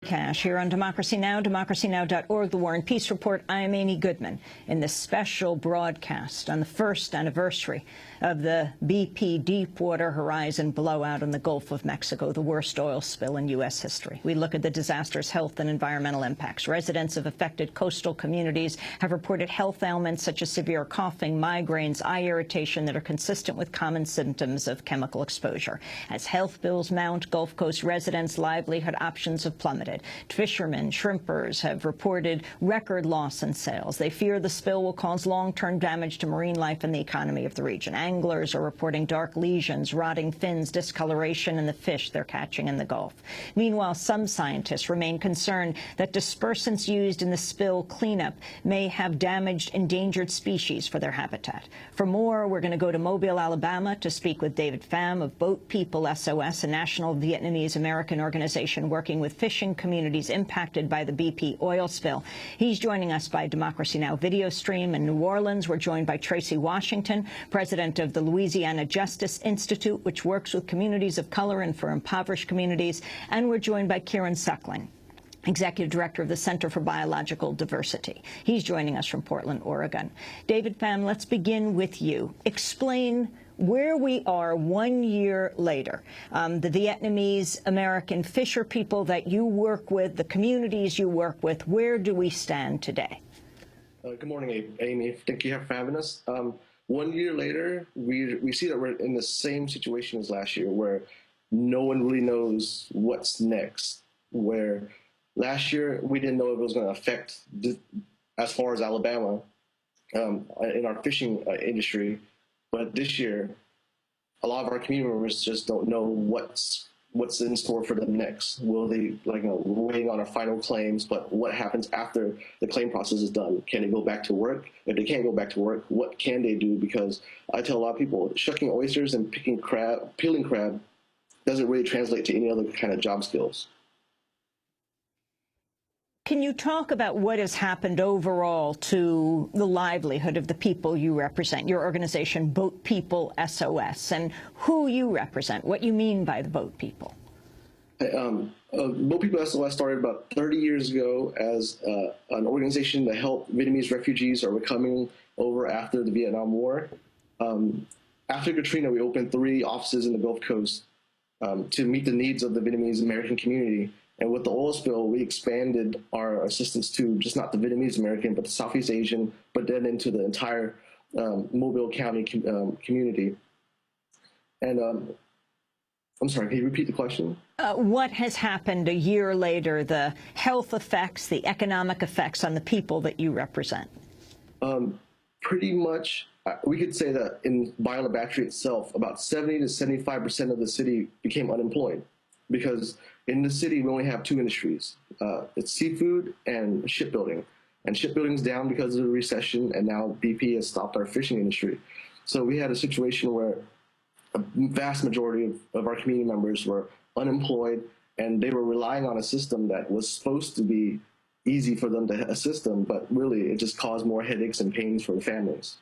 broadcast here on Democracy Now!, democracynow.org, The War and Peace Report. I'm Amy Goodman in this special broadcast on the first anniversary of the BP Deepwater Horizon blowout in the Gulf of Mexico, the worst oil spill in U.S. history. We look at the disaster's health and environmental impacts. Residents of affected coastal communities have reported health ailments such as severe coughing, migraines, eye irritation that are consistent with common symptoms of chemical exposure. As health bills mount, Gulf Coast residents' livelihood options have plummeted. Fishermen, shrimpers have reported record loss in sales. They fear the spill will cause long-term damage to marine life and the economy of the region. Anglers are reporting dark lesions, rotting fins, discoloration in the fish they're catching in the Gulf. Meanwhile, some scientists remain concerned that dispersants used in the spill cleanup may have damaged endangered species for their habitat. For more, we're going to go to Mobile, Alabama, to speak with David Pham of Boat People SOS, a national Vietnamese American organization working with fishing communities impacted by the BP oil spill. He's joining us by Democracy Now! Video stream. In New Orleans, we're joined by Tracy Washington, president of the Louisiana Justice Institute, which works with communities of color and for impoverished communities. And we're joined by Kieran Suckling, executive director of the Center for Biological Diversity. He's joining us from Portland, Oregon. David Pham, let's begin with you. Explain where we are 1 year later. The Vietnamese American fisher people that you work with, the communities you work with, where do we stand today? Good morning, Amy. Thank you for having us. 1 year later, we see that we're in the same situation as last year, where no one really knows what's next. Where last year we didn't know if it was going to affect, as far as Alabama, in our fishing industry. But this year, a lot of our community members just don't know what's in store for them next. Will they, we're waiting on our final claims, but what happens after the claim process is done? Can they go back to work? If they can't go back to work, what can they do? Because I tell a lot of people, shucking oysters and peeling crab doesn't really translate to any other kind of job skills. Can you talk about what has happened overall to the livelihood of the people you represent, your organization, Boat People SOS, and who you represent, what you mean by the Boat People? Boat People SOS started about 30 years ago as an organization to help Vietnamese refugees who were coming over after the Vietnam War. After Katrina, we opened 3 offices in the Gulf Coast to meet the needs of the Vietnamese American community. And with the oil spill, we expanded our assistance to just not the Vietnamese American, but the Southeast Asian, but then into the entire Mobile County community. And I'm sorry, can you repeat the question? What has happened a year later, the health effects, the economic effects on the people that you represent? Pretty much, we could say that in Bayou Battery itself, about 70 to 75% of the city became unemployed. Because in the city, we only have 2 industries. It's seafood and shipbuilding. And shipbuilding's down because of the recession, and now BP has stopped our fishing industry. So we had a situation where a vast majority of our community members were unemployed, and they were relying on a system that was supposed to be easy for them to assist them, but really it just caused more headaches and pains for the families.